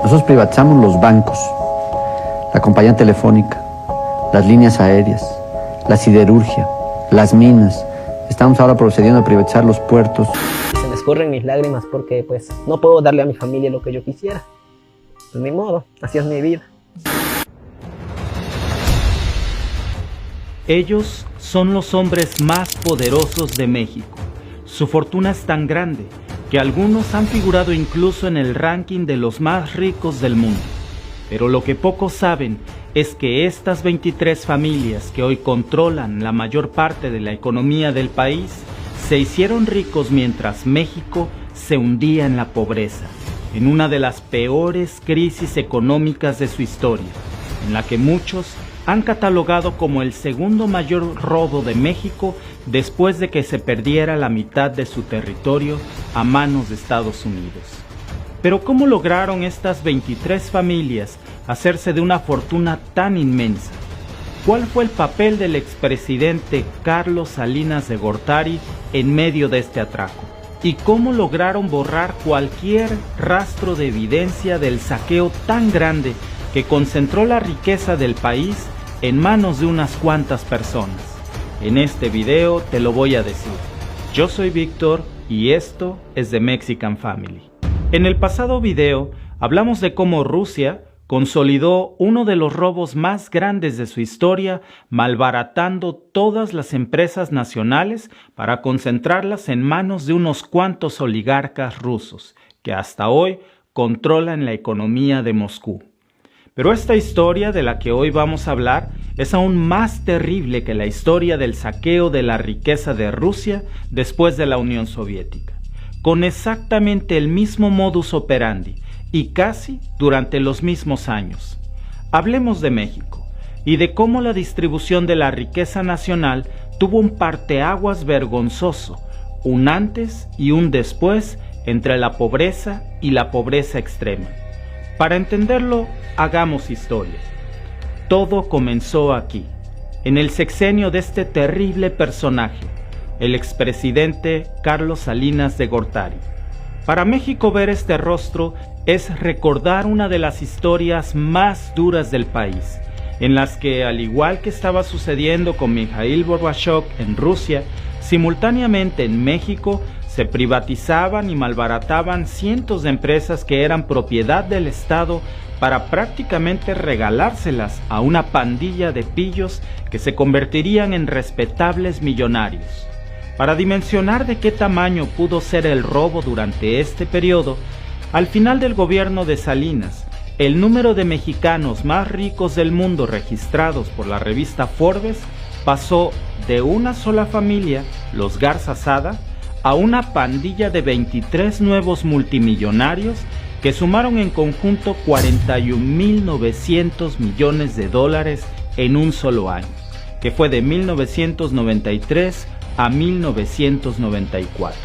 Nosotros privatizamos los bancos, la compañía telefónica, las líneas aéreas, la siderurgia, las minas. Estamos ahora procediendo a privatizar los puertos. Se me escurren mis lágrimas porque pues no puedo darle a mi familia lo que yo quisiera. Pues ni modo, así es mi vida. Ellos son los hombres más poderosos de México. Su fortuna es tan grande que algunos han figurado incluso en el ranking de los más ricos del mundo. Pero lo que pocos saben es que estas 23 familias que hoy controlan la mayor parte de la economía del país se hicieron ricos mientras México se hundía en la pobreza, en una de las peores crisis económicas de su historia, en la que muchos han catalogado como el segundo mayor robo de México después de que se perdiera la mitad de su territorio a manos de Estados Unidos. Pero ¿cómo lograron estas 23 familias hacerse de una fortuna tan inmensa? ¿Cuál fue el papel del expresidente Carlos Salinas de Gortari en medio de este atraco? ¿Y cómo lograron borrar cualquier rastro de evidencia del saqueo tan grande que concentró la riqueza del país en manos de unas cuantas personas? En este video te lo voy a decir. Yo soy Víctor y esto es The Mexican Family. En el pasado video hablamos de cómo Rusia consolidó uno de los robos más grandes de su historia, malbaratando todas las empresas nacionales para concentrarlas en manos de unos cuantos oligarcas rusos, que hasta hoy controlan la economía de Moscú. Pero esta historia de la que hoy vamos a hablar es aún más terrible que la historia del saqueo de la riqueza de Rusia después de la Unión Soviética, con exactamente el mismo modus operandi y casi durante los mismos años. Hablemos de México y de cómo la distribución de la riqueza nacional tuvo un parteaguas vergonzoso, un antes y un después entre la pobreza y la pobreza extrema. Para entenderlo, hagamos historia. Todo comenzó aquí, en el sexenio de este terrible personaje, el expresidente Carlos Salinas de Gortari. Para México ver este rostro es recordar una de las historias más duras del país, en las que, al igual que estaba sucediendo con Mikhail Gorbachev en Rusia, simultáneamente en México se privatizaban y malbarataban cientos de empresas que eran propiedad del Estado para prácticamente regalárselas a una pandilla de pillos que se convertirían en respetables millonarios. Para dimensionar de qué tamaño pudo ser el robo durante este periodo, al final del gobierno de Salinas, el número de mexicanos más ricos del mundo registrados por la revista Forbes pasó de una sola familia, los Garza Sada, a una pandilla de 23 nuevos multimillonarios que sumaron en conjunto 41.900 millones de dólares en un solo año, que fue de 1993 a 1994.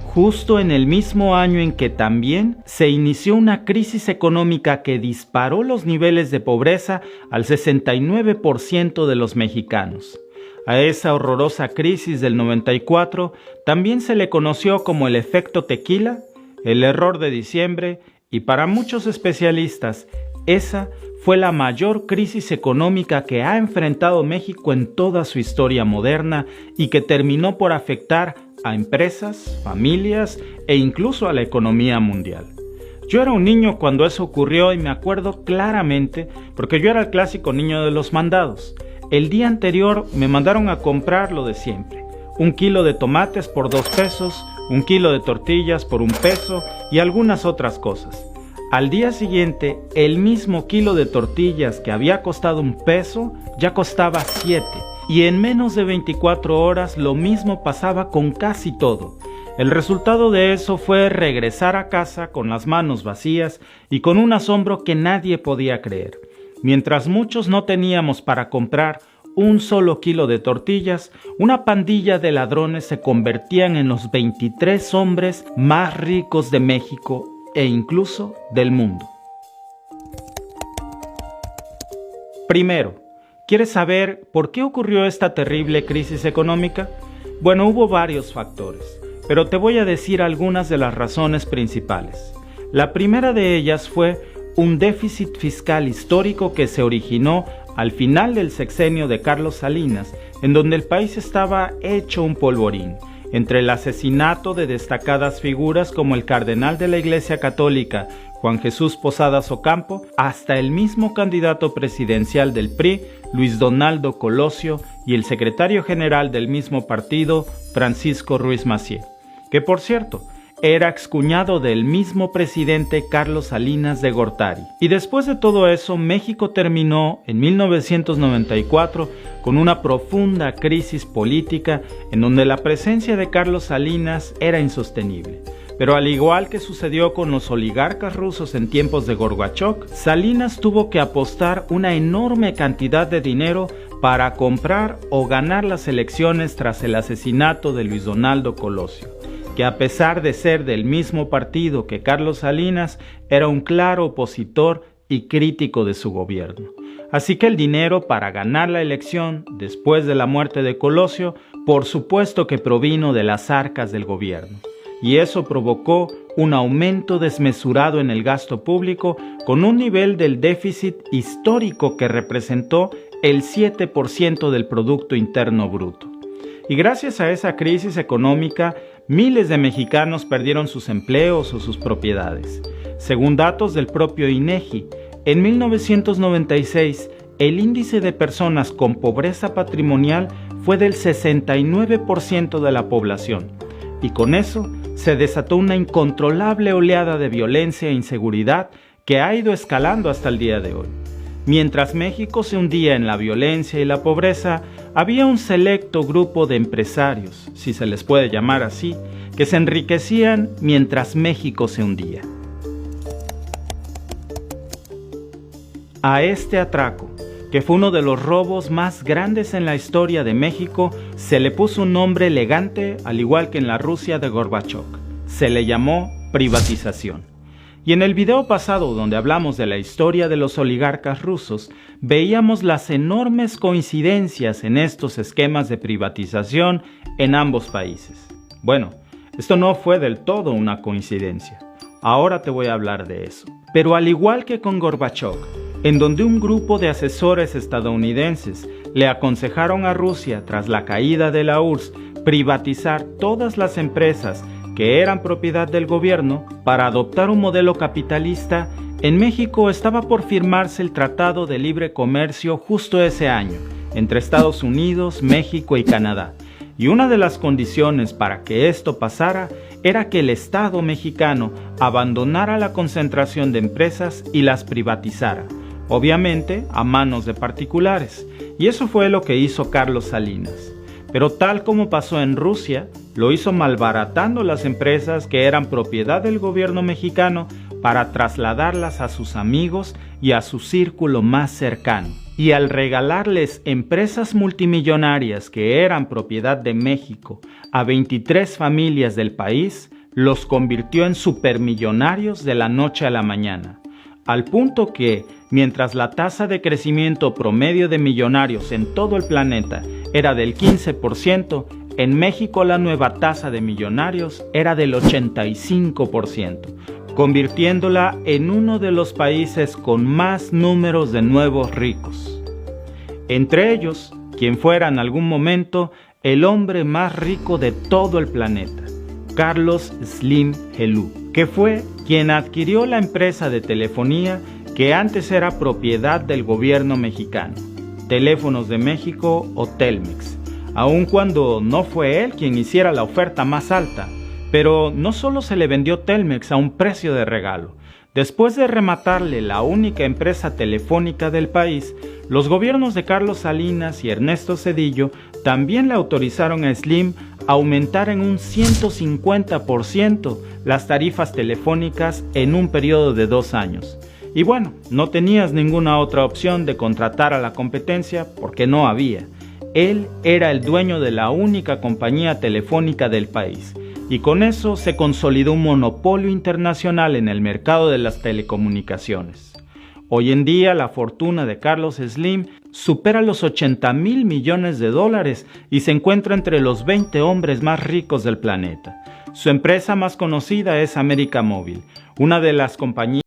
Justo en el mismo año en que también se inició una crisis económica que disparó los niveles de pobreza al 69% de los mexicanos. A esa horrorosa crisis del 94 también se le conoció como el efecto tequila, el error de diciembre, y para muchos especialistas, esa fue la mayor crisis económica que ha enfrentado México en toda su historia moderna y que terminó por afectar a empresas, familias e incluso a la economía mundial. Yo era un niño cuando eso ocurrió y me acuerdo claramente porque yo era el clásico niño de los mandados. El día anterior me mandaron a comprar lo de siempre: 1 kilo de tomates por 2 pesos, 1 kilo de tortillas por 1 peso y algunas otras cosas. Al día siguiente, el mismo kilo de tortillas que había costado 1 peso ya costaba 7, y en menos de 24 horas lo mismo pasaba con casi todo. El resultado de eso fue regresar a casa con las manos vacías y con un asombro que nadie podía creer. Mientras muchos no teníamos para comprar 1 solo kilo de tortillas, una pandilla de ladrones se convertían en los 23 hombres más ricos de México e incluso del mundo. Primero, ¿quieres saber por qué ocurrió esta terrible crisis económica? Bueno, hubo varios factores, pero te voy a decir algunas de las razones principales. La primera de ellas fue un déficit fiscal histórico que se originó al final del sexenio de Carlos Salinas, en donde el país estaba hecho un polvorín, entre el asesinato de destacadas figuras como el cardenal de la Iglesia Católica, Juan Jesús Posadas Ocampo, hasta el mismo candidato presidencial del PRI, Luis Donaldo Colosio, y el secretario general del mismo partido, Francisco Ruiz Massieu, que por cierto, era excuñado del mismo presidente Carlos Salinas de Gortari. Y después de todo eso, México terminó en 1994 con una profunda crisis política en donde la presencia de Carlos Salinas era insostenible. Pero al igual que sucedió con los oligarcas rusos en tiempos de Gorbachov, Salinas tuvo que apostar una enorme cantidad de dinero para comprar o ganar las elecciones tras el asesinato de Luis Donaldo Colosio, que a pesar de ser del mismo partido que Carlos Salinas, era un claro opositor y crítico de su gobierno. Así que el dinero para ganar la elección después de la muerte de Colosio, por supuesto que provino de las arcas del gobierno. Y eso provocó un aumento desmesurado en el gasto público con un nivel del déficit histórico que representó el 7% del Producto Interno Bruto. Y gracias a esa crisis económica, miles de mexicanos perdieron sus empleos o sus propiedades. Según datos del propio INEGI, en 1996, el índice de personas con pobreza patrimonial fue del 69% de la población, y con eso se desató una incontrolable oleada de violencia e inseguridad que ha ido escalando hasta el día de hoy. Mientras México se hundía en la violencia y la pobreza, había un selecto grupo de empresarios, si se les puede llamar así, que se enriquecían mientras México se hundía. A este atraco, que fue uno de los robos más grandes en la historia de México, se le puso un nombre elegante, al igual que en la Rusia de Gorbachov. Se le llamó privatización. Y en el video pasado, donde hablamos de la historia de los oligarcas rusos, veíamos las enormes coincidencias en estos esquemas de privatización en ambos países. Bueno, esto no fue del todo una coincidencia. Ahora te voy a hablar de eso. Pero al igual que con Gorbachov, en donde un grupo de asesores estadounidenses le aconsejaron a Rusia, tras la caída de la URSS, privatizar todas las empresas que eran propiedad del gobierno para adoptar un modelo capitalista, en México estaba por firmarse el Tratado de Libre Comercio justo ese año, entre Estados Unidos, México y Canadá. Y una de las condiciones para que esto pasara era que el Estado mexicano abandonara la concentración de empresas y las privatizara, obviamente a manos de particulares. Y eso fue lo que hizo Carlos Salinas. Pero tal como pasó en Rusia, lo hizo malbaratando las empresas que eran propiedad del gobierno mexicano para trasladarlas a sus amigos y a su círculo más cercano. Y al regalarles empresas multimillonarias que eran propiedad de México a 23 familias del país, los convirtió en supermillonarios de la noche a la mañana. Al punto que, mientras la tasa de crecimiento promedio de millonarios en todo el planeta era del 15%, en México la nueva tasa de millonarios era del 85%, convirtiéndola en uno de los países con más números de nuevos ricos. Entre ellos, quien fuera en algún momento el hombre más rico de todo el planeta, Carlos Slim Helú, que fue quien adquirió la empresa de telefonía que antes era propiedad del gobierno mexicano, Teléfonos de México o Telmex, aun cuando no fue él quien hiciera la oferta más alta. Pero no solo se le vendió Telmex a un precio de regalo. Después de rematarle la única empresa telefónica del país, los gobiernos de Carlos Salinas y Ernesto Zedillo también le autorizaron a Slim a aumentar en un 150% las tarifas telefónicas en un periodo de 2 años. Y bueno, no tenías ninguna otra opción de contratar a la competencia porque no había. Él era el dueño de la única compañía telefónica del país. Y con eso se consolidó un monopolio internacional en el mercado de las telecomunicaciones. Hoy en día la fortuna de Carlos Slim supera los $80,000 millones y se encuentra entre los 20 hombres más ricos del planeta. Su empresa más conocida es América Móvil, una de las compañías